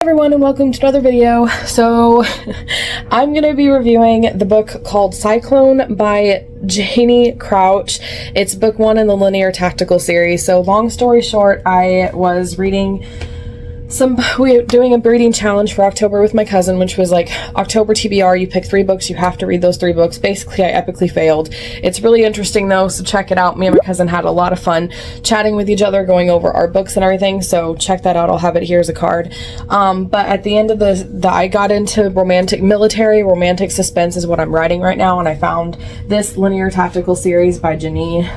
Everyone, and welcome to another video. So I'm going to be reviewing the book called Cyclone by Janie Crouch. It's book 1 in the linear tactical series. So long story short, I was reading we were doing a reading challenge for October with my cousin, which was like October TBR. You pick 3 books, you have to read those 3 books. Basically, I epically failed. It's really interesting though, so check it out. Me and my cousin had a lot of fun chatting with each other, going over our books and everything, so check that out. I'll have it here as a card. But at the end of I got into romantic suspense is what I'm writing right now, and I found this linear tactical series by Janie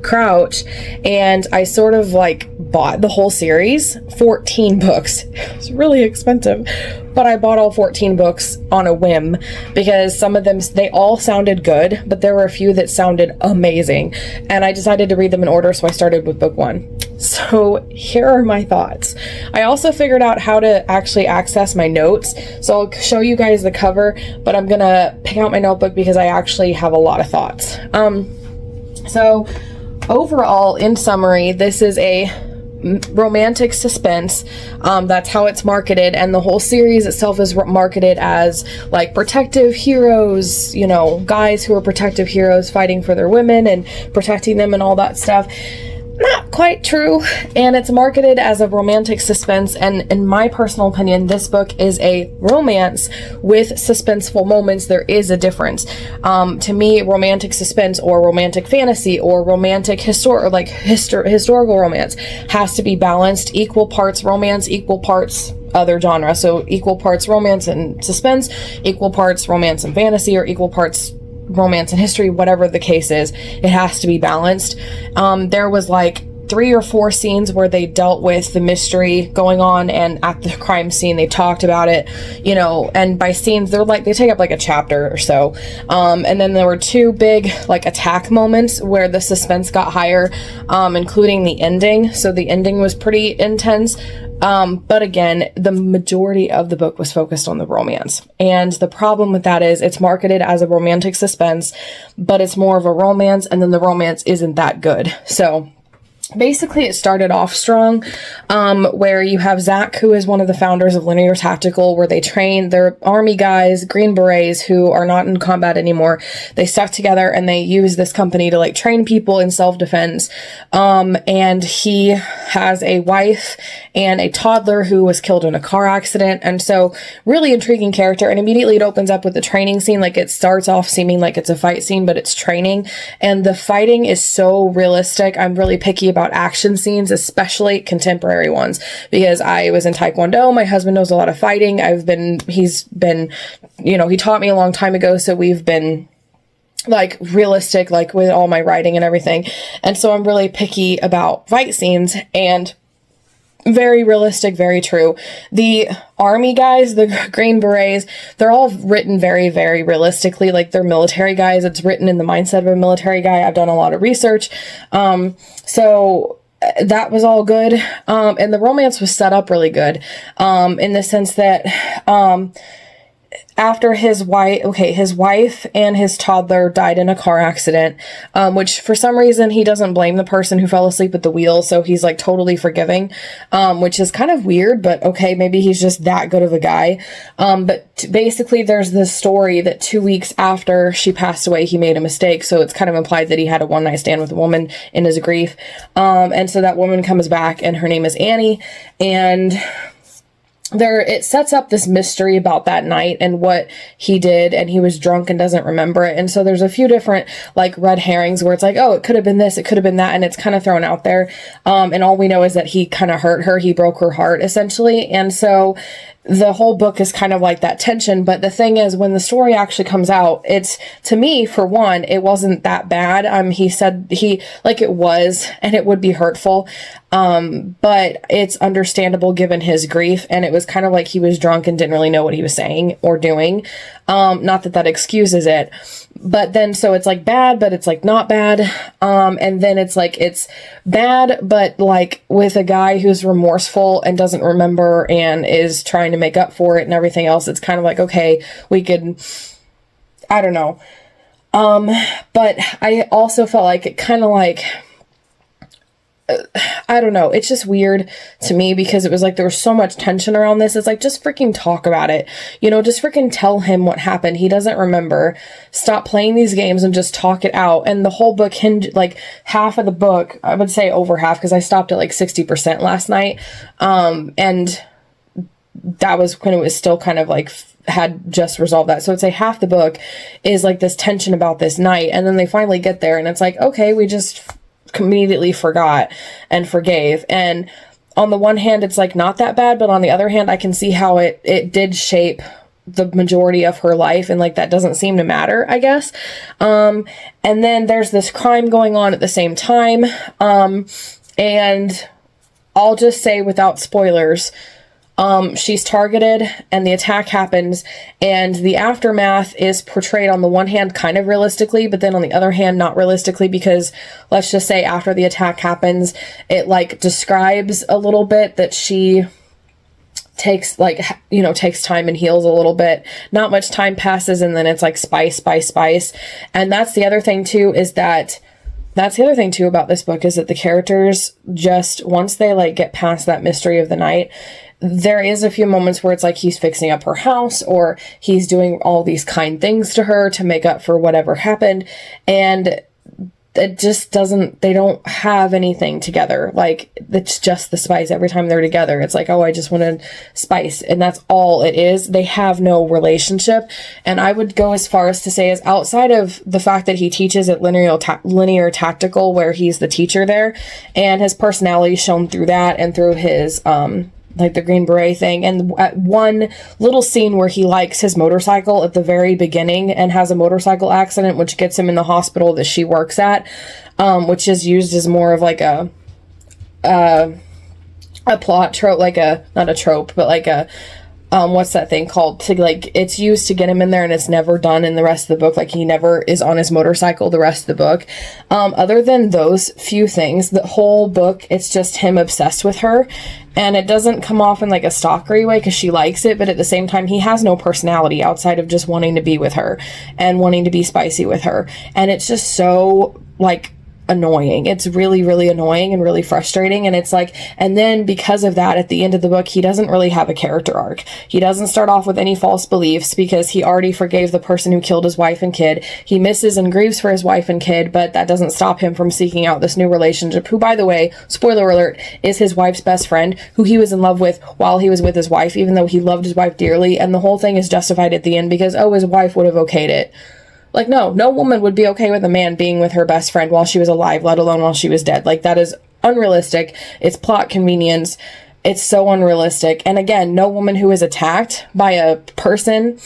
Crouch, and I sort of like bought the whole series. 14 books. It was really expensive, but I bought all 14 books on a whim because some of them, they all sounded good, but there were a few that sounded amazing, and I decided to read them in order, so I started with book 1. So here are my thoughts. I also figured out how to actually access my notes, so I'll show you guys the cover, but I'm gonna pick out my notebook because I actually have a lot of thoughts. So overall, in summary, this is a romantic suspense. That's how it's marketed, and the whole series itself is marketed as like protective heroes, you know, guys who are protective heroes fighting for their women and protecting them and all that stuff. Not quite true, and it's marketed as a romantic suspense, and in my personal opinion, this book is a romance with suspenseful moments. There is a difference. To me, romantic suspense or romantic fantasy or romantic historical romance has to be balanced, equal parts romance, equal parts other genre. So equal parts romance and suspense, equal parts romance and fantasy, or equal parts romance and history, whatever the case is, it has to be balanced. There was like 3 or 4 scenes where they dealt with the mystery going on, and at the crime scene they talked about it, you know, and by scenes they take up like a chapter or so. And then there were 2 big like attack moments where the suspense got higher, including the ending. So the ending was pretty intense. But again, the majority of the book was focused on the romance. And the problem with that is it's marketed as a romantic suspense, but it's more of a romance, and then the romance isn't that good. So basically, it started off strong, where you have Zach, who is one of the founders of Linear Tactical, where they train their army guys, Green Berets, who are not in combat anymore. They stuck together and they use this company to like train people in self-defense. And he has a wife and a toddler who was killed in a car accident. And so really intriguing character. And immediately it opens up with the training scene. Like, it starts off seeming like it's a fight scene, but it's training. And the fighting is so realistic. I'm really picky about action scenes, especially contemporary ones, because I was in Taekwondo. My husband knows a lot of fighting. He's been, you know, he taught me a long time ago. So we've been like realistic, like with all my writing and everything. And so I'm really picky about fight scenes, and very realistic, very true. The army guys, the Green Berets, they're all written very, very realistically. Like, they're military guys. It's written in the mindset of a military guy. I've done a lot of research. So that was all good. And the romance was set up really good, in the sense that, after his wife and his toddler died in a car accident, which for some reason he doesn't blame the person who fell asleep at the wheel, so he's like totally forgiving, which is kind of weird, but okay, maybe he's just that good of a guy. But basically there's this story that 2 weeks after she passed away, he made a mistake, so it's kind of implied that he had a one-night stand with a woman in his grief. And so that woman comes back, and her name is Annie, and it sets up this mystery about that night and what he did, and he was drunk and doesn't remember it. And so there's a few different like red herrings where it's like, oh, it could have been this, it could have been that, and it's kind of thrown out there. And all we know is that he kind of hurt her. He broke her heart, essentially. And so the whole book is kind of like that tension. But the thing is, when the story actually comes out, it's, to me, for one, it wasn't that bad. He said it was, and it would be hurtful. But it's understandable given his grief. And it was kind of like he was drunk and didn't really know what he was saying or doing. Not that that excuses it. But then, so it's like bad, but it's like not bad. And then it's like, it's bad, but like with a guy who's remorseful and doesn't remember and is trying to make up for it and everything else. It's kind of like, okay, we could, I don't know. But I also felt like it kind of like, I don't know. It's just weird to me because it was like there was so much tension around this. It's like, just freaking talk about it. You know, just freaking tell him what happened. He doesn't remember. Stop playing these games and just talk it out. And the whole book like half of the book, I would say over half, because I stopped at like 60% last night. And that was when it was still kind of like had just resolved that. So I'd say half the book is like this tension about this night. And then they finally get there and it's like, okay, we just immediately forgot and forgave. And on the one hand, it's like not that bad, but on the other hand, I can see how it did shape the majority of her life, and like that doesn't seem to matter, I guess. And then there's this crime going on at the same time. And I'll just say without spoilers, she's targeted and the attack happens, and the aftermath is portrayed on the one hand kind of realistically, but then on the other hand not realistically, because let's just say after the attack happens, it like describes a little bit that she takes like, you know, takes time and heals a little bit. Not much time passes and then it's like spice. And that's the other thing too, about this book, is that the characters just, once they like get past that mystery of the night, there is a few moments where it's like he's fixing up her house or he's doing all these kind things to her to make up for whatever happened. And it just doesn't, they don't have anything together. Like, it's just the spice. Every time they're together, it's like, oh, I just wanted spice. And that's all it is. They have no relationship. And I would go as far as to say, is outside of the fact that he teaches at linear tactical, where he's the teacher there, and his personality shown through that and through his, like the Green Beret thing. And at one little scene where he likes his motorcycle at the very beginning and has a motorcycle accident, which gets him in the hospital that she works at, which is used as more of like a plot trope, like not a trope, but like a, what's that thing called? To like, it's used to get him in there and it's never done in the rest of the book. Like, he never is on his motorcycle the rest of the book. Other than those few things, the whole book, it's just him obsessed with her. And it doesn't come off in like a stalkery way because she likes it, but at the same time, he has no personality outside of just wanting to be with her and wanting to be spicy with her. And it's just so like annoying. It's really, really annoying and really frustrating. And it's like, and then because of that, at the end of the book, he doesn't really have a character arc. He doesn't start off with any false beliefs because he already forgave the person who killed his wife and kid. He misses and grieves for his wife and kid, but that doesn't stop him from seeking out this new relationship, who, by the way, spoiler alert, is his wife's best friend, who he was in love with while he was with his wife, even though he loved his wife dearly. And the whole thing is justified at the end because, oh, his wife would have okayed it. Like, no woman would be okay with a man being with her best friend while she was alive, let alone while she was dead. Like, that is unrealistic. It's plot convenience. It's so unrealistic. And again, no woman who is attacked by a person,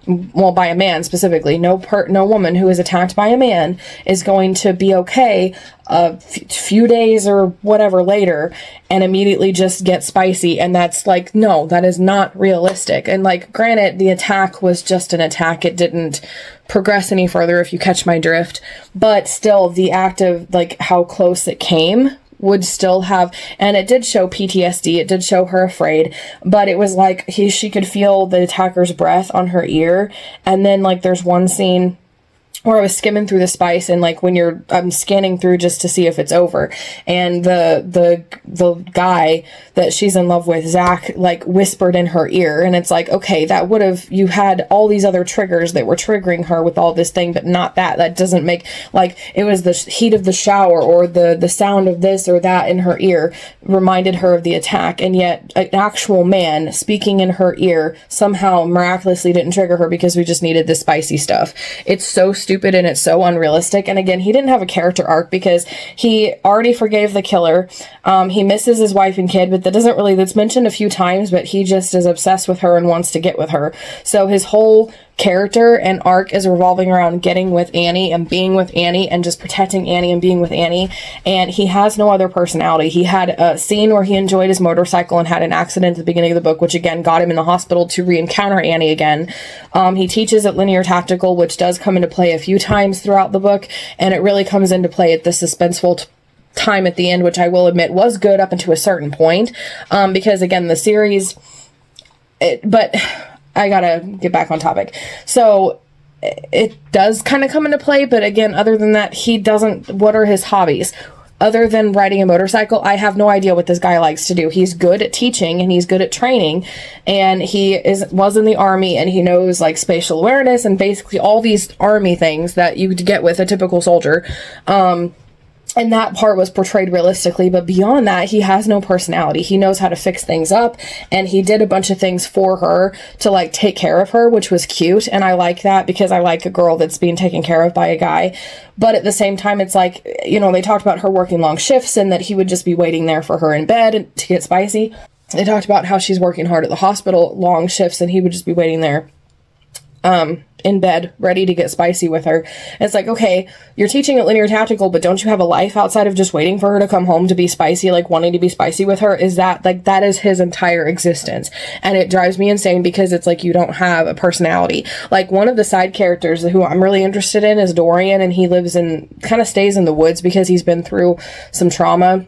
well, by a man specifically, no woman who is attacked by a man is going to be okay a few days or whatever later and immediately just get spicy. And that's like, no, that is not realistic. And like, granted, the attack was just an attack. It didn't progress any further, if you catch my drift. But still, the act of like how close it came would still have, and it did show PTSD, it did show her afraid, but it was like she could feel the attacker's breath on her ear. And then like there's one scene where I was skimming through the spice, and like when I'm scanning through just to see if it's over, and the guy that she's in love with, Zach, like whispered in her ear, and it's like, okay, that would have, you had all these other triggers that were triggering her with all this thing, but not that doesn't make, like, it was the heat of the shower or the sound of this or that in her ear reminded her of the attack, and yet an actual man speaking in her ear somehow miraculously didn't trigger her because we just needed this spicy stuff. It's so stupid and it's so unrealistic. And again, he didn't have a character arc because he already forgave the killer. He misses his wife and kid, but that's mentioned a few times, but he just is obsessed with her and wants to get with her. So his whole character and arc is revolving around getting with Annie and being with Annie and just protecting Annie and being with Annie. And he has no other personality. He had a scene where he enjoyed his motorcycle and had an accident at the beginning of the book, which again got him in the hospital to re-encounter Annie again. He teaches at Linear Tactical, which does come into play a few times throughout the book, and it really comes into play at the suspenseful time at the end, which I will admit was good up until a certain point, because again, the series, but I gotta get back on topic. So it does kind of come into play, but again, other than that, he doesn't, what are his hobbies? other than riding a motorcycle, I have no idea what this guy likes to do. He's good at teaching and he's good at training, and was in the army, and he knows like spatial awareness and basically all these army things that you get with a typical soldier. And that part was portrayed realistically, but beyond that, he has no personality. He knows how to fix things up, and he did a bunch of things for her to like take care of her, which was cute. And I like that because I like a girl that's being taken care of by a guy. But at the same time, it's like, you know, they talked about her working long shifts and that he would just be waiting there for her in bed to get spicy. They talked about how she's working hard at the hospital, long shifts, and he would just be waiting there in bed, ready to get spicy with her. And it's like, okay, you're teaching at Linear Tactical, but don't you have a life outside of just waiting for her to come home to be spicy, like wanting to be spicy with her? Is that, like, that is his entire existence. And it drives me insane because it's like, you don't have a personality. Like, one of the side characters who I'm really interested in is Dorian, and he kind of stays in the woods because he's been through some trauma.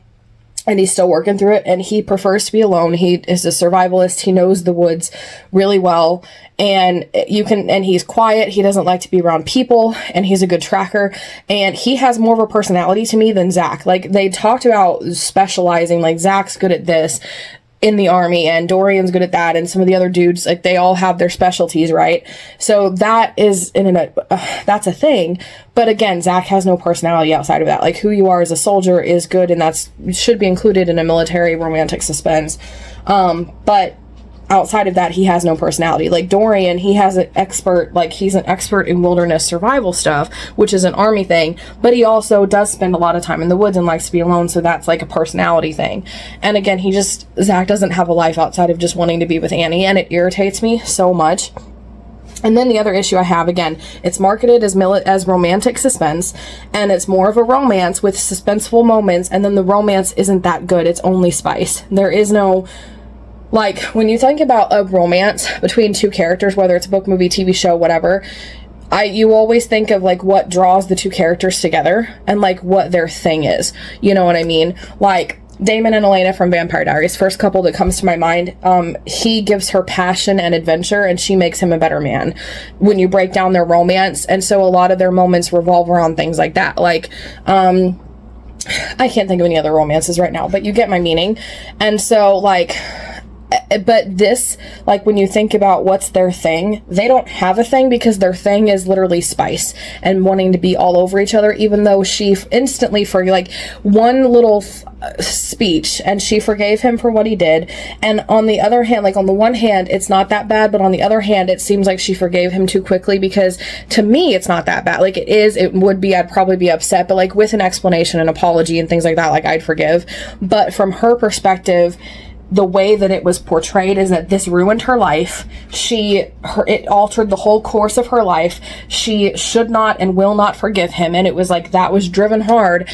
And he's still working through it, and he prefers to be alone. He is a survivalist. He knows the woods really well, and he's quiet. He doesn't like to be around people, and he's a good tracker, and he has more of a personality to me than Zach. Like, they talked about specializing, like, Zach's good at this in the army, and Dorian's good at that, and some of the other dudes, like, they all have their specialties, right? So that is that's a thing. But again, Zach has no personality outside of that. Like, who you are as a soldier is good, and that's should be included in a military romantic suspense. But outside of that, he has no personality. Like Dorian, he's an expert in wilderness survival stuff, which is an army thing, but he also does spend a lot of time in the woods and likes to be alone, so that's like a personality thing. And again, Zach doesn't have a life outside of just wanting to be with Annie, and it irritates me so much. And then the other issue I have, again, it's marketed as romantic suspense, and it's more of a romance with suspenseful moments, and then the romance isn't that good. It's only spice. There is no, like, when you think about a romance between two characters, whether it's a book, movie, TV show, whatever, you always think of, like, what draws the two characters together and, like, what their thing is. You know what I mean? Like, Damon and Elena from Vampire Diaries, first couple that comes to my mind. He gives her passion and adventure, and she makes him a better man when you break down their romance. And so a lot of their moments revolve around things like that. Like, I can't think of any other romances right now, but you get my meaning. And so, like, but this, like, when you think about what's their thing, they don't have a thing, because their thing is literally spice and wanting to be all over each other, even though she instantly, for like one little speech, and she forgave him for what he did. And on the other hand, like, on the one hand, it's not that bad, but on the other hand, it seems like she forgave him too quickly, because to me, it's not that bad. Like, it would be, I'd probably be upset, but like with an explanation and apology and things like that, like, I'd forgive. But from her perspective, the way that it was portrayed is that this ruined her life. It altered the whole course of her life. She should not and will not forgive him. And it was like, that was driven hard.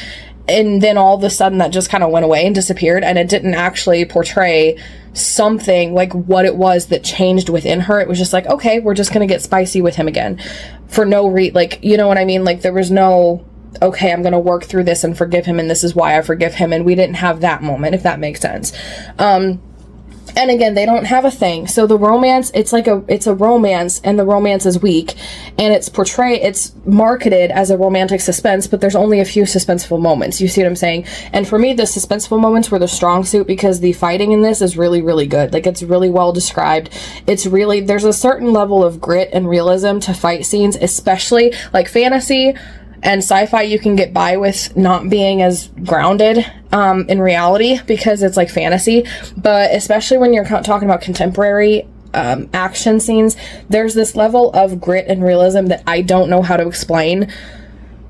And then all of a sudden that just kind of went away and disappeared. And it didn't actually portray something like what it was that changed within her. It was just like, okay, we're just going to get spicy with him again for no like, you know what I mean? Like, there was no, okay, I'm going to work through this and forgive him, and this is why I forgive him. And we didn't have that moment, if that makes sense. And again, they don't have a thing. So the romance, it's a romance, and the romance is weak, and it's marketed as a romantic suspense, but there's only a few suspenseful moments. You see what I'm saying? And for me, the suspenseful moments were the strong suit, because the fighting in this is really, really good. Like, it's really well described. There's a certain level of grit and realism to fight scenes, especially like fantasy and sci-fi. You can get by with not being as grounded in reality, because it's like fantasy. But especially when you're talking about contemporary action scenes, there's this level of grit and realism that I don't know how to explain,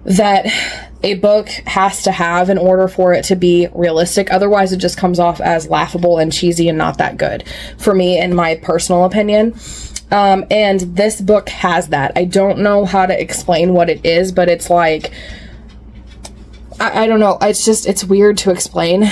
that a book has to have in order for it to be realistic. Otherwise, it just comes off as laughable and cheesy and not that good, for me, in my personal opinion. And this book has that. I don't know how to explain what it is, but it's like, I don't know. It's weird to explain.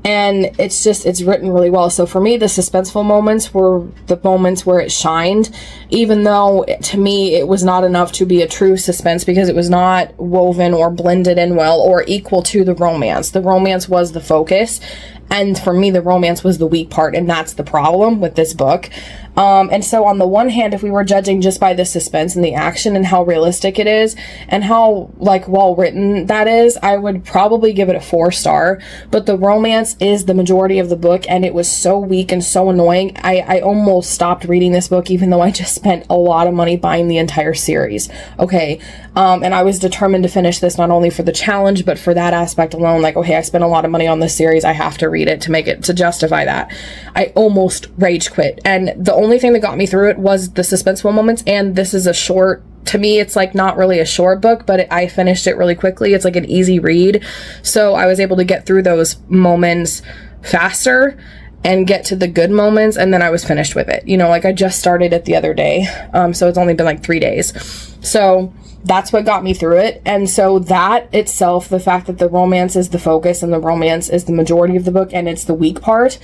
And it's written really well. So for me, the suspenseful moments were the moments where it shined, even though to me, it was not enough to be a true suspense, because it was not woven or blended in well or equal to the romance. The romance was the focus. And for me, the romance was the weak part, and that's the problem with this book. And so on the one hand, if we were judging just by the suspense and the action and how realistic it is and how like well written that is, I would probably give it a 4-star. But the romance is the majority of the book, and it was so weak and so annoying. I almost stopped reading this book, even though I just spent a lot of money buying the entire series. Okay. And I was determined to finish this, not only for the challenge, but for that aspect alone. Like, okay, I spent a lot of money on this series. I have to read it to justify that. I almost rage quit. And the only thing that got me through it was the suspenseful moments. And this is a short, to me, it's like not really a short book, but I finished it really quickly. It's like an easy read. So I was able to get through those moments faster and get to the good moments, and then I was finished with it. You know, like I just started it the other day. So it's only been like 3 days. So that's what got me through it. And so that itself, the fact that the romance is the focus and the romance is the majority of the book and it's the weak part,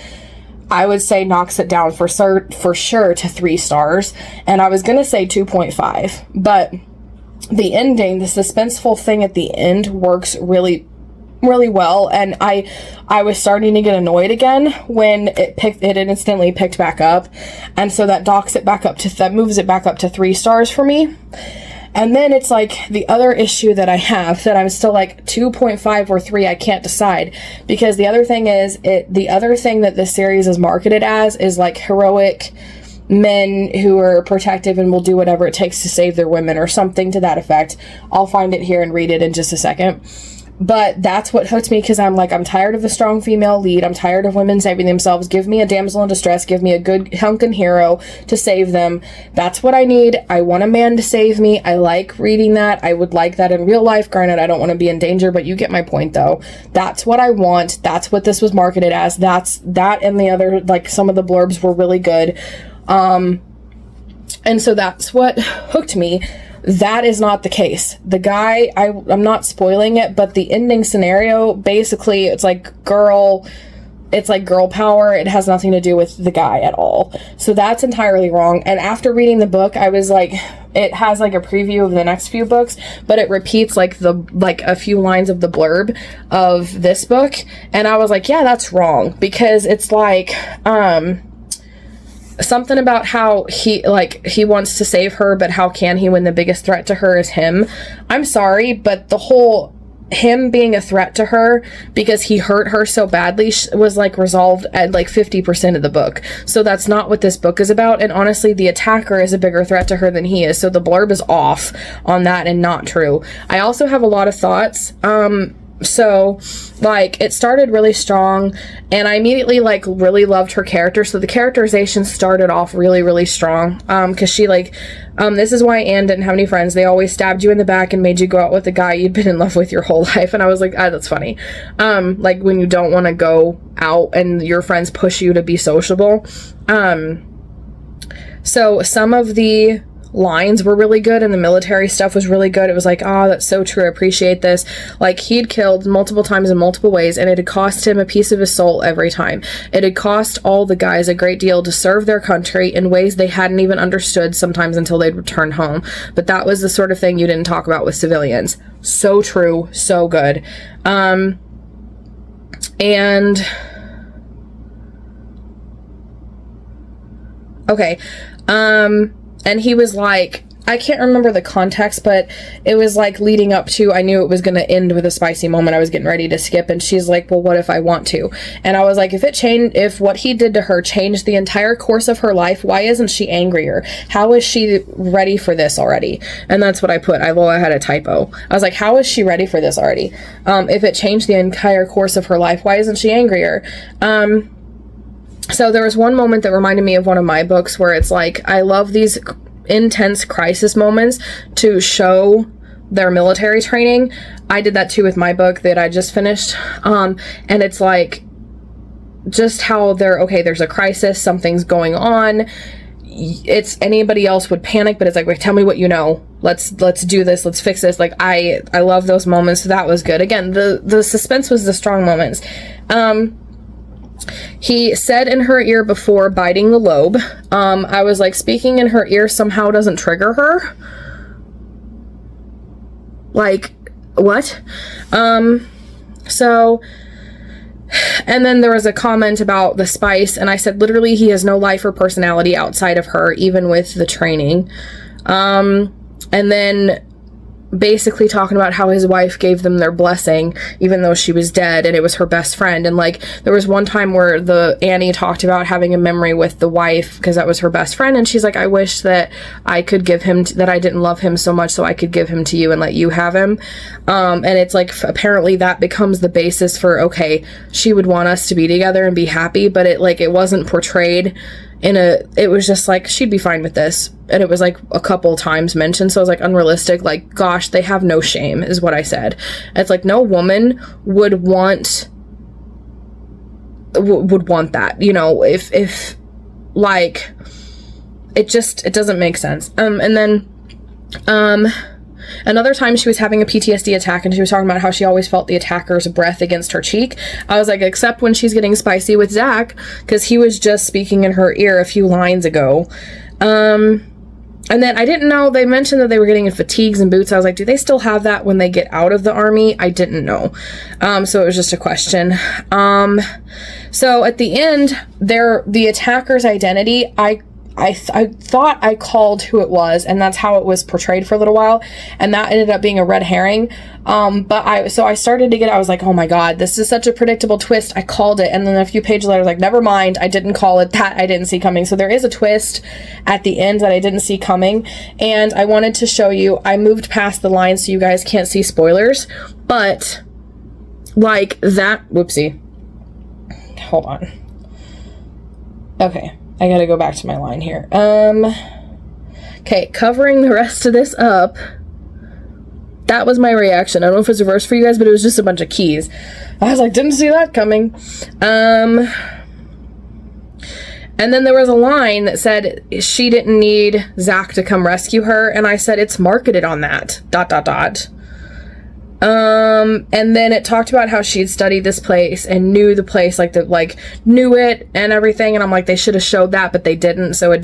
I would say knocks it down for sure to 3 stars. And I was going to say 2.5, but the ending, the suspenseful thing at the end works really well. And I was starting to get annoyed again when it instantly picked back up. And so that moves it back up to 3 stars for me. And then it's like the other issue that I have that I'm still like 2.5 or 3, I can't decide, because the other thing that this series is marketed as is like heroic men who are protective and will do whatever it takes to save their women or something to that effect. I'll find it here and read it in just a second. But that's what hooked me, because I'm tired of the strong female lead. I'm tired of women saving themselves. Give me a damsel in distress. Give me a good hunkin' hero to save them. That's what I need. I want a man to save me. I like reading that. I would like that in real life. Granted, I don't want to be in danger, but you get my point though. That's what I want. That's what this was marketed as. And the other, like some of the blurbs were really good. And so that's what hooked me. That is not the case. The guy, I'm not spoiling it, but the ending scenario, basically, it's like girl power. It has nothing to do with the guy at all. So that's entirely wrong. And after reading the book, I was like, it has like a preview of the next few books, but it repeats like a few lines of the blurb of this book. And I was like, yeah, that's wrong, because it's like, something about how he wants to save her, but how can he when the biggest threat to her is him? I'm sorry, but the whole him being a threat to her because he hurt her so badly was like resolved at like 50% of the book. So that's not what this book is about. And honestly, the attacker is a bigger threat to her than he is. So the blurb is off on that and not true. I also have a lot of thoughts. So like it started really strong, and I immediately like really loved her character. So the characterization started off really, really strong. Cause she this is why Anne didn't have any friends. They always stabbed you in the back and made you go out with a guy you'd been in love with your whole life. And I was like, that's funny. Like when you don't want to go out and your friends push you to be sociable. So some of the lines were really good, and the military stuff was really good. It was like, that's so true. I appreciate this. Like, he'd killed multiple times in multiple ways, and it had cost him a piece of his soul every time. It had cost all the guys a great deal to serve their country in ways they hadn't even understood sometimes until they'd return home. But that was the sort of thing you didn't talk about with civilians. So true. So good. And he was like, I can't remember the context, but it was like leading up to, I knew it was going to end with a spicy moment I was getting ready to skip. And she's like, well, what if I want to? And I was like, if what he did to her changed the entire course of her life, why isn't she angrier? How is she ready for this already? And that's what I put. I had a typo. I was like, how is she ready for this already? If it changed the entire course of her life, why isn't she angrier? So there was one moment that reminded me of one of my books where it's like, I love these intense crisis moments to show their military training. I did that too with my book that I just finished. And it's like, just how there's a crisis, something's going on. It's anybody else would panic, but it's like, wait, tell me what you know. Let's do this. Let's fix this. Like, I love those moments. So that was good. Again, the suspense was the strong moments. He said in her ear before biting the lobe. I was like, speaking in her ear somehow doesn't trigger her. Like, what? So And then there was a comment about the spice, and I said, literally, he has no life or personality outside of her, even with the training. And then basically talking about how his wife gave them their blessing even though she was dead, and it was her best friend. And like, there was one time where Annie talked about having a memory with the wife because that was her best friend, and she's like, I wish that I could give him that I didn't love him so much, so I could give him to you and let you have him. And it's like, apparently that becomes the basis for, okay, she would want us to be together and be happy, but it wasn't portrayed it was just like, she'd be fine with this. And it was like a couple times mentioned. So I was like, unrealistic. Like, gosh, they have no shame is what I said. It's like, no woman would want that, you know, if like, it doesn't make sense. And then, another time she was having a PTSD attack, and she was talking about how she always felt the attacker's breath against her cheek. I was like, except when she's getting spicy with Zach, because he was just speaking in her ear a few lines ago. And then I didn't know, they mentioned that they were getting in fatigues and boots. I was like, do they still have that when they get out of the army? I didn't know. So it was just a question. So at the end, the attacker's identity, I thought I called who it was, and that's how it was portrayed for a little while, and that ended up being a red herring. But I started to I was like, oh my god, this is such a predictable twist. I called it, and then a few pages later I was like, never mind, I didn't call it. That I didn't see coming. So there is a twist at the end that I didn't see coming, and I wanted to show you. I moved past the line so you guys can't see spoilers, but like that, whoopsie. Hold on. Okay. I gotta go back to my line here. Okay, covering the rest of this up. That was my reaction. I don't know if it's reversed for you guys, but it was just a bunch of keys. I was like, didn't see that coming. And then there was a line that said she didn't need Zach to come rescue her, and I said, it's marketed on that, ... And then it talked about how she'd studied this place and knew the place, knew it and everything. And I'm like, they should have showed that, but they didn't. So it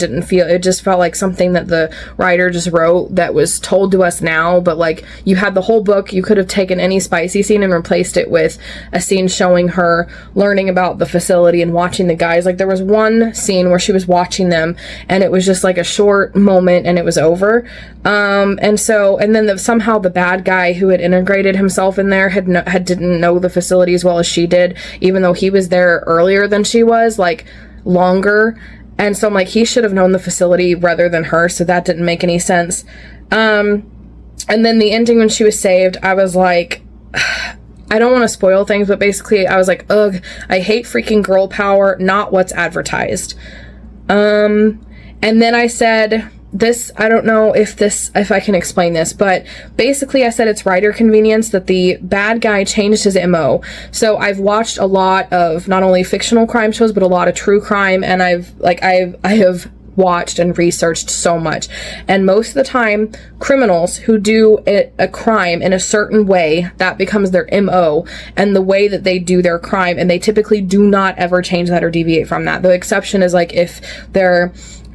just felt like something that the writer just wrote that was told to us now. But like, you had the whole book, you could have taken any spicy scene and replaced it with a scene showing her learning about the facility and watching the guys. Like, there was one scene where she was watching them, and it was just like a short moment and it was over. And then somehow the bad guy who had integrated himself in there didn't know the facility as well as she did, even though he was there earlier than she was, like longer. And so I'm like, he should have known the facility rather than her, so that didn't make any sense. And then the ending when she was saved, I was like, I don't want to spoil things, but basically I was like, ugh, I hate freaking girl power, not what's advertised. And then I said, this, I don't know if I can explain this, but basically I said it's writer convenience that the bad guy changed his MO. So I've watched a lot of not only fictional crime shows, but a lot of true crime, and I have watched and researched so much. And most of the time, criminals who do a crime in a certain way, that becomes their MO and the way that they do their crime, and they typically do not ever change that or deviate from that. The exception is like if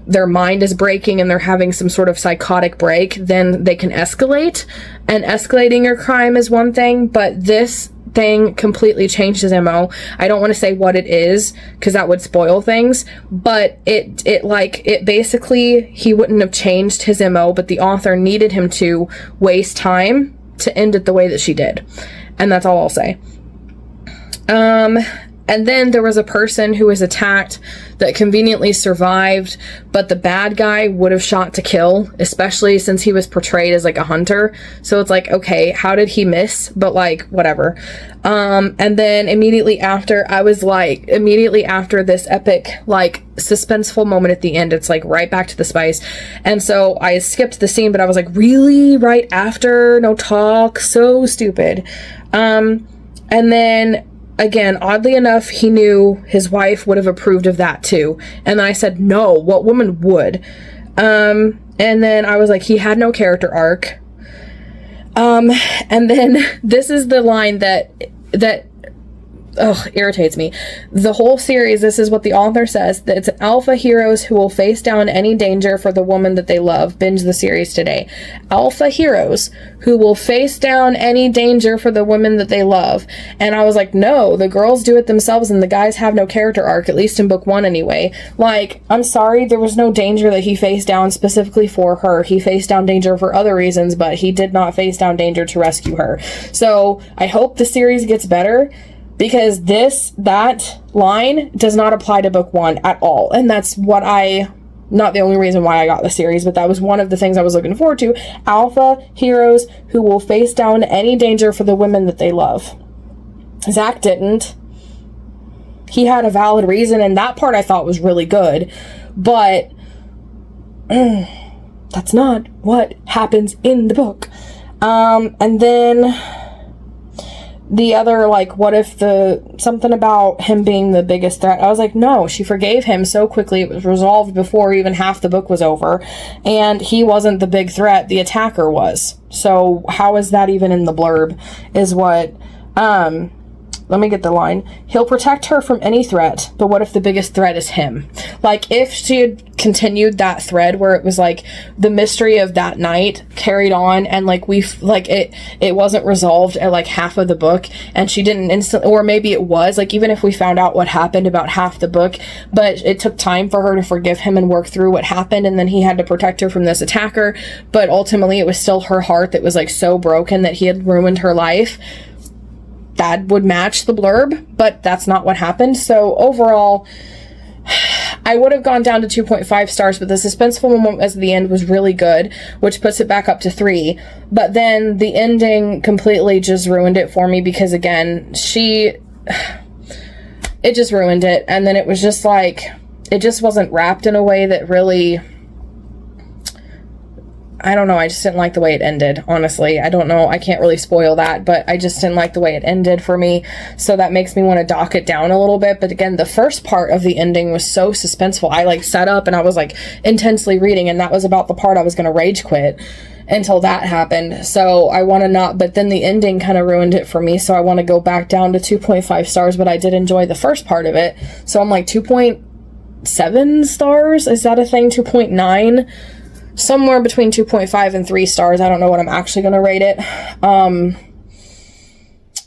their mind is breaking and they're having some sort of psychotic break, then they can escalate. And escalating your crime is one thing, but this thing completely changed his MO. I don't want to say what it is because that would spoil things, but it basically, he wouldn't have changed his MO, but the author needed him to waste time to end it the way that she did. And that's all I'll say. And then there was a person who was attacked that conveniently survived, but the bad guy would have shot to kill, especially since he was portrayed as like a hunter. So it's like, okay, how did he miss? But like, whatever. And then immediately after this epic, like, suspenseful moment at the end, it's like right back to the spice. And so I skipped the scene, but I was like, really? Right after? No talk? So stupid. And then again, oddly enough, he knew his wife would have approved of that too. And then I said, no, what woman would? And then I was like, he had no character arc. And then this is the line that irritates me. The whole series, this is what the author says, that it's alpha heroes who will face down any danger for the woman that they love. Binge the series today. Alpha heroes who will face down any danger for the women that they love. And I was like, no, the girls do it themselves and the guys have no character arc, at least in book 1 anyway. Like, I'm sorry, there was no danger that he faced down specifically for her. He faced down danger for other reasons, but he did not face down danger to rescue her. So I hope the series gets better, because that line does not apply to book 1 at all. And that's what not the only reason why I got the series, but that was one of the things I was looking forward to. Alpha heroes who will face down any danger for the women that they love. Zach didn't. He had a valid reason, and that part I thought was really good, but that's not what happens in the book. And then the other, like, what if something about him being the biggest threat? I was like, no, she forgave him so quickly. It was resolved before even half the book was over. And he wasn't the big threat. The attacker was. So how is that even in the blurb is what, let me get the line. He'll protect her from any threat, but what if the biggest threat is him? Like, if she had continued that thread where it was like the mystery of that night carried on, and like it wasn't resolved at like half of the book, and she didn't instantly, or maybe it was, like, even if we found out what happened about half the book, but it took time for her to forgive him and work through what happened, and then he had to protect her from this attacker, but ultimately it was still her heart that was like so broken that he had ruined her life. That would match the blurb, but that's not what happened. So overall, I would have gone down to 2.5 stars, but the suspenseful moment at the end was really good, which puts it back up to 3. But then the ending completely just ruined it for me, because again, it just ruined it. And then it was just like, it just wasn't wrapped in a way that really, I don't know, I just didn't like the way it ended, honestly. I don't know, I can't really spoil that, but I just didn't like the way it ended for me, so that makes me want to dock it down a little bit. But again, the first part of the ending was so suspenseful. I like sat up and I was like intensely reading, and that was about the part I was going to rage quit until that happened. So I want to not, but then the ending kind of ruined it for me, so I want to go back down to 2.5 stars, but I did enjoy the first part of it, so I'm like 2.7 stars, is that a thing? 2.9? Somewhere between 2.5 and 3 stars. I don't know what I'm actually going to rate it.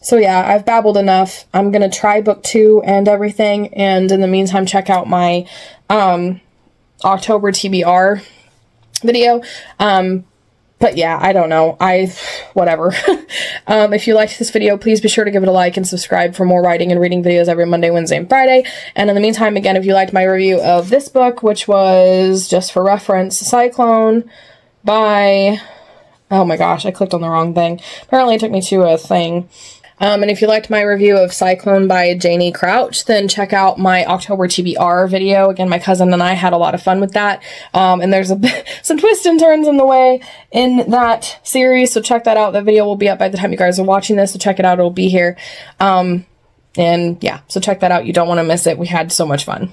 So yeah, I've babbled enough. I'm going to try book 2 and everything. And in the meantime, check out my October TBR video. But yeah, I don't know. Whatever. If you liked this video, please be sure to give it a like and subscribe for more writing and reading videos every Monday, Wednesday, and Friday. And in the meantime, again, if you liked my review of this book, which was, just for reference, Cyclone by, oh my gosh, I clicked on the wrong thing. Apparently it took me to a thing. And if you liked my review of Cyclone by Janie Crouch, then check out my October TBR video. Again, my cousin and I had a lot of fun with that. And there's some twists and turns in the way in that series, so check that out. The video will be up by the time you guys are watching this, so check it out. It'll be here. And yeah, so check that out. You don't want to miss it. We had so much fun.